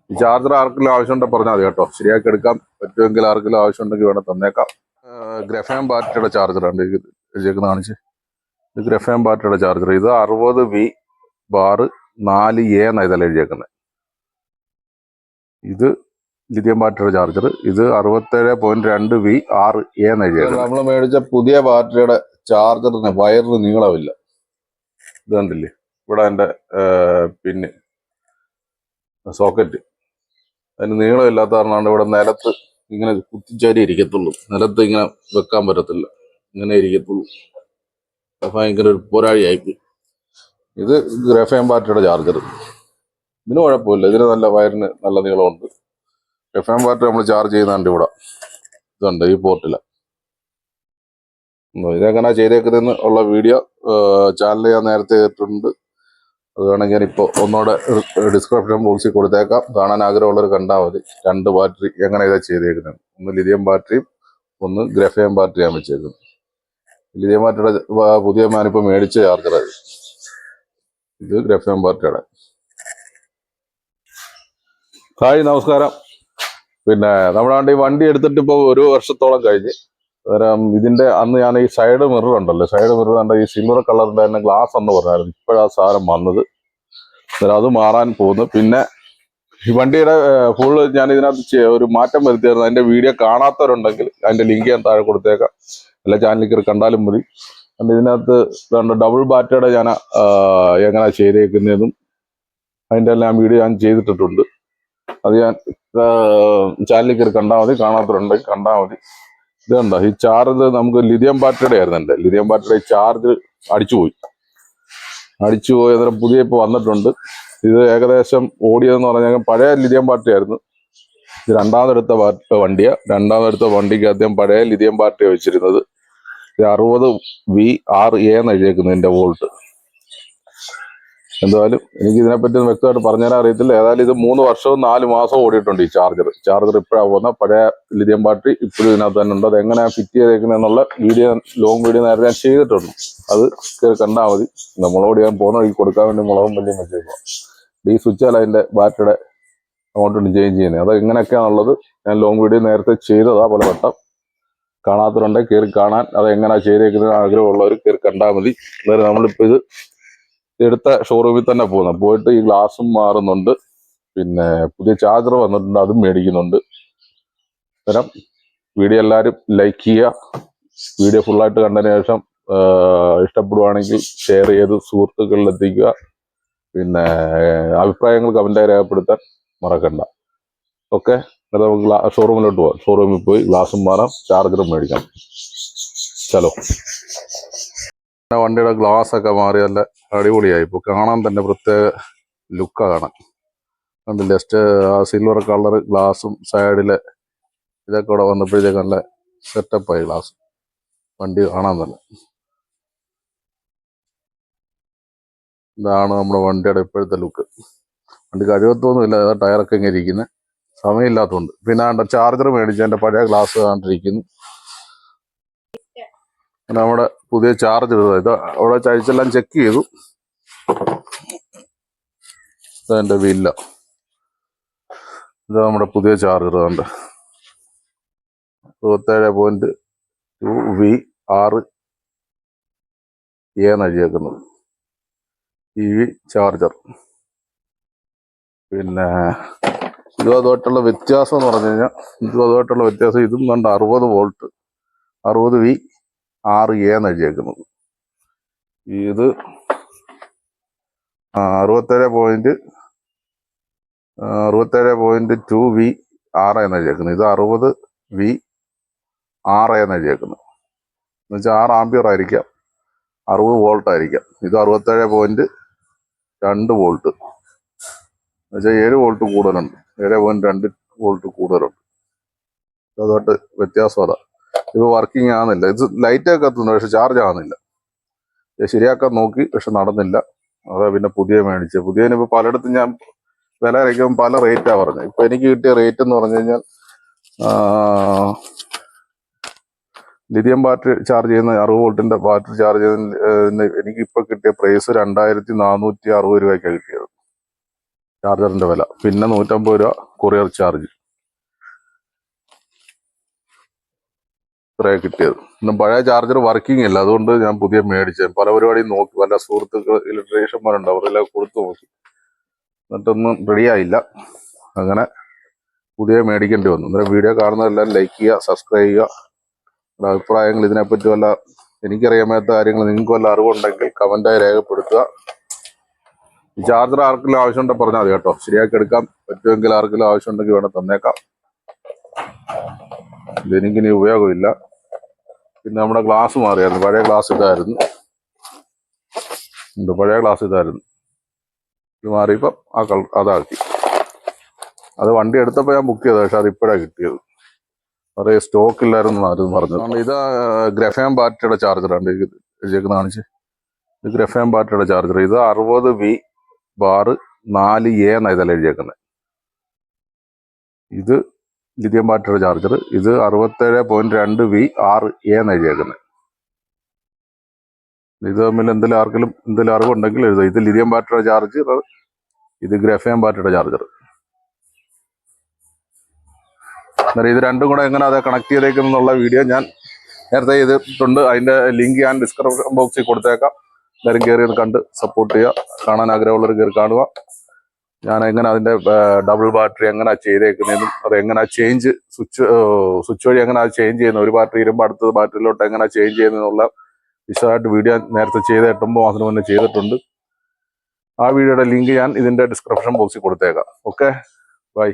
ഈ ചാർജർ ആർക്കെങ്കിലും ആവശ്യമുണ്ടെങ്കിൽ പറഞ്ഞാൽ മതി കേട്ടോ. ശരിയാക്കി എടുക്കാൻ പറ്റുമെങ്കിൽ ആർക്കെങ്കിലും ആവശ്യമുണ്ടെങ്കിൽ വേണം തന്നേക്കാം. ഗ്രഫാം ബാറ്ററിയുടെ ചാർജറാണ് വെച്ചേക്കുന്നത് കാണിച്ച്. ഇത് ഗ്രഫാം ബാറ്ററിയുടെ ചാർജർ. ഇത് 60V ബാർ 4A എന്നാണ് ഇതെല്ലാം എഴുതിയേക്കുന്നത്. ഇത് ലിഥിയം ബാറ്ററിയുടെ ചാർജർ. ഇത് 67.2V 6A എന്ന് എഴുതിയേക്കുന്നത്. നമ്മൾ മേടിച്ച പുതിയ ബാറ്ററിയുടെ ചാർജറിന് വയറിന് നീളമില്ല. ഇത് കണ്ടില്ലേ, ഇവിടെ എൻ്റെ പിന്നെ സോക്കറ്റ് അതിന് നീളമില്ലാത്ത കാരണമാണ് ഇവിടെ നിലത്ത് ഇങ്ങനെ കുത്തിച്ചാരി ഇരിക്കത്തുള്ളൂ. നിലത്ത് ഇങ്ങനെ വെക്കാൻ പറ്റത്തില്ല, ഇങ്ങനെ ഇരിക്കത്തുള്ളൂ. ഭയങ്കര ഒരു പോരാഴിയായിപ്പോയി. ഇത് ഗ്രഫാം ബാറ്ററിയുടെ ചാർജർ. ഇതിന് കുഴപ്പമില്ല, ഇതിന് നല്ല വയറിന് നല്ല നീളമുണ്ട്. ഗ്രഫാം ബാറ്ററി നമ്മൾ ചാർജ് ചെയ്യുന്നുണ്ട് ഇവിടെ. ഇതുണ്ട് ഈ പോർട്ടില്. ഇതെങ്ങനെ ചെയ്തേക്കുന്നതെന്ന് ഉള്ള വീഡിയോ ചാനലിൽ ഞാൻ നേരത്തെ ചെയ്തിട്ടുണ്ട്. അത് വേണമെങ്കിൽ ഞാനിപ്പോൾ ഒന്നുകൂടെ ഡിസ്ക്രിപ്ഷൻ ബോക്സിൽ കൊടുത്തേക്കാം. കാണാൻ ആഗ്രഹമുള്ളവർ കണ്ടാൽ മതി. 2 ബാറ്ററി എങ്ങനെ ഇതാ ചെയ്തേക്കുന്നത്. ഒന്ന് ലിഥിയം ബാറ്ററിയും ഒന്ന് ഗ്രഫാം ബാറ്ററിയാണ് വെച്ചേക്കുന്നത്. ലിഥിയം ബാറ്ററിയുടെ പുതിയ ഞാനിപ്പോൾ മേടിച്ച ചാർജറാണ്. ഇത് ഗ്രഫാം ബാറ്ററിയുടെ. ഹായ്, നമസ്കാരം. പിന്നെ നമ്മുടെ വണ്ടി എടുത്തിട്ട് ഇപ്പോൾ 1 വർഷത്തോളം കഴിഞ്ഞ്. അന്നേരം ഇതിന്റെ അന്ന് ഞാൻ ഈ സൈഡ് മിറർ ഉണ്ടല്ലോ, സൈഡ് മിറർ കണ്ട ഈ സിൽവർ കളറിന്റെ തന്നെ ഗ്ലാസ് എന്ന് പറഞ്ഞായിരുന്നു. ഇപ്പോഴാ സാധനം വന്നത്. അന്നേരം അത് മാറാൻ പോകുന്നു. പിന്നെ ഈ വണ്ടിയുടെ ഫുള്ള് ഞാൻ ഇതിനകത്ത് ഒരു മാറ്റം വരുത്തിയായിരുന്നു. അതിന്റെ വീഡിയോ കാണാത്തവരുണ്ടെങ്കിൽ അതിന്റെ ലിങ്ക് ഞാൻ താഴെ കൊടുത്തേക്കാം. എല്ലാ ചാനലിൽ കയറി കണ്ടാലും മതി. അതുകൊണ്ട് ഇതിനകത്ത് ഡബിൾ ബാറ്ററിയുടെ ഞാൻ എങ്ങനെ ചെയ്തേക്കുന്നതും അതിന്റെ എല്ലാം വീഡിയോ ഞാൻ ചെയ്തിട്ടുണ്ട്. അത് ഞാൻ ചാനലിൽ കയറി കണ്ടാൽ മതി. കാണാത്തവരുണ്ടെങ്കിൽ കണ്ടാൽ മതി. ഇത് കണ്ടോ, ഈ ചാർജ് നമുക്ക് ലിഥിയം ബാറ്ററിയുടെ ആയിരുന്നു. എൻ്റെ ലിഥിയം ബാറ്ററിയുടെ ചാർജ് അടിച്ചുപോയി. അന്നേരം പുതിയ ഇപ്പോൾ വന്നിട്ടുണ്ട്. ഇത് ഏകദേശം ഓടിയതെന്ന് പറഞ്ഞാൽ പഴയ ലിഥിയം ബാറ്ററി ആയിരുന്നു. ഇത് രണ്ടാമതെടുത്ത വണ്ടിക്ക് അദ്ദേഹം പഴയ ലിഥിയം ബാറ്ററി വെച്ചിരുന്നത്. ഇത് 60V 6A എന്ന് എഴുതിയേക്കുന്നത് ഇതിന്റെ വോൾട്ട്. എന്തായാലും എനിക്ക് ഇതിനെപ്പറ്റി വ്യക്തമായിട്ട് പറഞ്ഞുതരാൻ അറിയത്തില്ല. ഏതായാലും ഇത് 3 വർഷവും 4 മാസവും ഓടിയിട്ടുണ്ട് ഈ ചാർജർ. ഇപ്പോഴാണ് പോകുന്ന പഴയ ലിഥിയം ബാറ്ററി ഇപ്പോഴും ഇതിനകത്ത് തന്നെ ഉണ്ട്. അത് എങ്ങനെയാണ് ഫിറ്റ് ചെയ്തേക്കുന്നതെന്നുള്ള വീഡിയോ, ലോങ് വീഡിയോ നേരത്തെ ഞാൻ ചെയ്തിട്ടുണ്ട്. അത് കണ്ടാൽ മതി. മുളക് ഞാൻ പോകുന്ന വഴിക്ക് കൊടുക്കാൻ വേണ്ടി മുളകും വലിയ വെച്ചേക്കുക. ഈ സ്വിച്ചാൽ അതിന്റെ ബാറ്ററിയുടെ അങ്ങോട്ടും ചേഞ്ച് ചെയ്യുന്നത്. അത് എങ്ങനെയൊക്കെയാണുള്ളത് ഞാൻ ലോങ് വീഡിയോ നേരത്തെ ചെയ്തതാ. പല വട്ടം കാണാത്തവരുണ്ടെങ്കിൽ കയറി കാണാൻ, അത് എങ്ങനെയാണ് ചെയ്തേക്കുന്നത് ആഗ്രഹമുള്ളവർ കയറി കണ്ടാൽ മതി. അതായത് നമ്മളിപ്പോൾ ഇത് എടുത്ത ഷോറൂമിൽ തന്നെ പോയിട്ട് ഈ ഗ്ലാസും മാറുന്നുണ്ട്. പിന്നെ പുതിയ ചാർജർ വന്നിട്ടുണ്ട്, അതും മേടിക്കുന്നുണ്ട്. അന്നേരം വീഡിയോ എല്ലാവരും ലൈക്ക് ചെയ്യുക. വീഡിയോ ഫുള്ളായിട്ട് കണ്ടതിന് ശേഷം ഇഷ്ടപ്പെടുവാണെങ്കിൽ ഷെയർ ചെയ്ത് സുഹൃത്തുക്കളിൽ എത്തിക്കുക. പിന്നെ അഭിപ്രായങ്ങൾ കമന്റായി രേഖപ്പെടുത്താൻ മറക്കണ്ട. ഓക്കെ, നമുക്ക് ഷോറൂമിലോട്ട് പോകാം. ഷോറൂമിൽ പോയി ഗ്ലാസും മാറാം, ചാർജറും മേടിക്കാം. ചലോ. വണ്ടിയുടെ ഗ്ലാസ് ഒക്കെ മാറി നല്ല അടിപൊളിയായി. ഇപ്പോൾ കാണാൻ തന്നെ പ്രത്യേക ലുക്കാണ് കാണാൻ. കണ്ടില്ല, ജസ്റ്റ് ആ സിൽവർ കളർ ഗ്ലാസും സൈഡിലെ ഇതൊക്കെ ഇവിടെ വന്നപ്പോഴത്തേക്ക് നല്ല സെറ്റപ്പായി ഗ്ലാസ്. വണ്ടി കാണാൻ തന്നെ. ഇതാണ് നമ്മുടെ വണ്ടിയുടെ ഇപ്പോഴത്തെ ലുക്ക്. വണ്ടി കഴിവത്തൊന്നുമില്ല, ഏതാ ടയറൊക്കെ ഇങ്ങനെ ഇരിക്കുന്നത്. സമയമില്ലാത്തതുകൊണ്ട്. പിന്നെ ചാർജർ മേടിച്ചു, എൻ്റെ പഴയ ഗ്ലാസ് കണ്ടിരിക്കുന്നു. നമ്മുടെ പുതിയ ചാർജർ ഇത് അവിടെ ചഴിച്ചെല്ലാം ചെക്ക് ചെയ്തു. ഇതെന്റെ വില്ല. ഇത് നമ്മുടെ പുതിയ ചാർജർ ഉണ്ട്. 67.2V 6A എന്ന് എഴുതിയേക്കുന്നത് EV ചാർജർ. പിന്നെ ഇതുമായിട്ടുള്ള വ്യത്യാസം എന്ന് പറഞ്ഞു കഴിഞ്ഞാൽ ഇതും കണ്ട് 60 വോൾട്ട് 60V 6A എന്ന് എഴുതിയേക്കുന്നത്. ഇത് 67.2V 6 എന്ന് എഴുതിയേക്കുന്നത്. ഇത് 60V 6A എന്ന് എഴുതിയേക്കുന്നത്. എന്നുവെച്ചാൽ 6 ആംപിയർ ആയിരിക്കാം, 60 വോൾട്ട് ആയിരിക്കാം. ഇത് 67.2 വോൾട്ട് എന്നുവെച്ചാൽ 7 വോൾട്ട് കൂടുതലുണ്ട്. 7.2 വോൾട്ട് കൂടുതലുണ്ട്. അതുമായിട്ട് വ്യത്യാസം അതാ. ഇപ്പോൾ വർക്കിംഗ് ആകുന്നില്ല. ഇത് ലൈറ്റൊക്കെ കത്തുന്നു, പക്ഷെ ചാർജ് ആകുന്നില്ല. ശരിയാക്കാൻ നോക്കി, പക്ഷെ നടന്നില്ല. അതാ പിന്നെ പുതിയ മേടിച്ചത്. പുതിയതിനിപ്പോൾ പലയിടത്തും ഞാൻ വില അയക്കുമ്പോൾ പല റേറ്റാണ് പറഞ്ഞത്. ഇപ്പം എനിക്ക് കിട്ടിയ റേറ്റ് എന്ന് പറഞ്ഞു കഴിഞ്ഞാൽ ലിഥിയം ബാറ്ററി ചാർജ് ചെയ്യുന്ന 60 വോൾട്ടിന്റെ ബാറ്ററി ചാർജ് ചെയ്യുന്ന എനിക്ക് ഇപ്പോൾ കിട്ടിയ പ്രൈസ് 2460 രൂപയ്ക്കാണ് കിട്ടിയത്. ചാർജറിന്റെ വില. പിന്നെ 150 രൂപ കൊറിയർ ചാർജ്. ഇത്രയാണ് കിട്ടിയത്. ഇന്നും പഴയ ചാർജർ വർക്കിംഗ് ഇല്ല, അതുകൊണ്ട് ഞാൻ പുതിയ മേടിച്ചത്. പല പരിപാടിയും നോക്കി, പല സുഹൃത്തുക്കൾ ഇലക്ട്രീഷ്യന്മാരുണ്ട്, അവരെല്ലാം കൊടുത്തു നോക്കി, എന്നിട്ടൊന്നും റെഡിയായില്ല. അങ്ങനെ പുതിയ മേടിക്കേണ്ടി വന്നു. അന്നേരം വീഡിയോ കാണുന്നതെല്ലാം ലൈക്ക് ചെയ്യുക, സബ്സ്ക്രൈബ് ചെയ്യുക. നിങ്ങളുടെ അഭിപ്രായങ്ങൾ ഇതിനെപ്പറ്റി വല്ല, എനിക്കറിയാത്ത കാര്യങ്ങൾ നിങ്ങൾക്ക് വല്ല അറിവുണ്ടെങ്കിൽ കമൻറ്റായി രേഖപ്പെടുത്തുക. ഈ ചാർജർ ആർക്കെങ്കിലും ആവശ്യമുണ്ടെങ്കിൽ പറഞ്ഞാൽ മതി കേട്ടോ, ശരിയാക്കി എടുക്കാൻ പറ്റുമെങ്കിൽ. ആർക്കെങ്കിലും ആവശ്യമുണ്ടെങ്കിൽ വേണം തന്നേക്കാം. ഇതെനിക്കിനി ഉപയോഗമില്ല. പിന്നെ നമ്മുടെ ഗ്ലാസ് മാറിയായിരുന്നു. പഴയ ഗ്ലാസ് ഇതായിരുന്നു. ഇത് മാറിയപ്പം ആ അതാക്കി. അത് വണ്ടി എടുത്തപ്പോൾ ഞാൻ ബുക്ക് ചെയ്തത്, പക്ഷെ അത് ഇപ്പോഴാണ് കിട്ടിയത്. നിറയെ സ്റ്റോക്ക് ഇല്ലായിരുന്നു ആരും പറഞ്ഞത്. ഇത് ഗ്രഫാം ബാറ്ററിയുടെ ചാർജറാണ് എഴുതിയേക്കുന്ന, കാണിച്ച്. ഇത് ഗ്രഫാം ബാറ്ററിയുടെ ചാർജർ. ഇത് 60V ബാർ 4A എന്നാണ് ഇതെല്ലാം എഴുതിയേക്കുന്നത്. ഇത് ലിഥിയം ബാറ്ററിയുടെ ചാർജർ. ഇത് 67.2V 6A എന്ന് എഴുതിയേക്കുന്നത്. ഇത് തമ്മിൽ എന്തെങ്കിലും അറിവുണ്ടെങ്കിൽ എഴുതുക. ഇത് ലിഥിയം ബാറ്ററിയുടെ ചാർജർ, ഇത് ഗ്രാഫൈൻ ബാറ്ററിയുടെ ചാർജർ. അന്നേരം ഇത് രണ്ടും കൂടെ എങ്ങനെ അത് കണക്ട് ചെയ്തേക്കുന്നുള്ള വീഡിയോ ഞാൻ നേരത്തെ ചെയ്തിട്ടുണ്ട്. അതിന്റെ ലിങ്ക് ഞാൻ ഡിസ്ക്രിപ്ഷൻ ബോക്സിൽ കൊടുത്തേക്കാം. എല്ലാവരും കയറി കണ്ട് സപ്പോർട്ട് ചെയ്യുക. കാണാൻ ആഗ്രഹമുള്ളവർ കയറി കാണുക. ഞാൻ എങ്ങനെ അതിന്റെ ഡബിൾ ബാറ്ററി എങ്ങനെ ചെയ്തേക്കുന്നതും, അത് എങ്ങനെ സ്വിച്ച് വഴി എങ്ങനെ അത് ചേഞ്ച് ചെയ്യുന്നത്, ഒരു ബാറ്ററി ഇരുമ്പോൾ അടുത്ത ബാറ്ററിയിലോട്ട് എങ്ങനെ ചേഞ്ച് ചെയ്യുന്നതെന്നുള്ള വിശദമായിട്ട് വീഡിയോ നേരത്തെ 8 മാസത്തിന് മുന്നേ ചെയ്തിട്ടുണ്ട്. ആ വീഡിയോയുടെ ലിങ്ക് ഞാൻ ഇതിന്റെ ഡിസ്ക്രിപ്ഷൻ ബോക്സിൽ കൊടുത്തേക്കാം. Okay, by.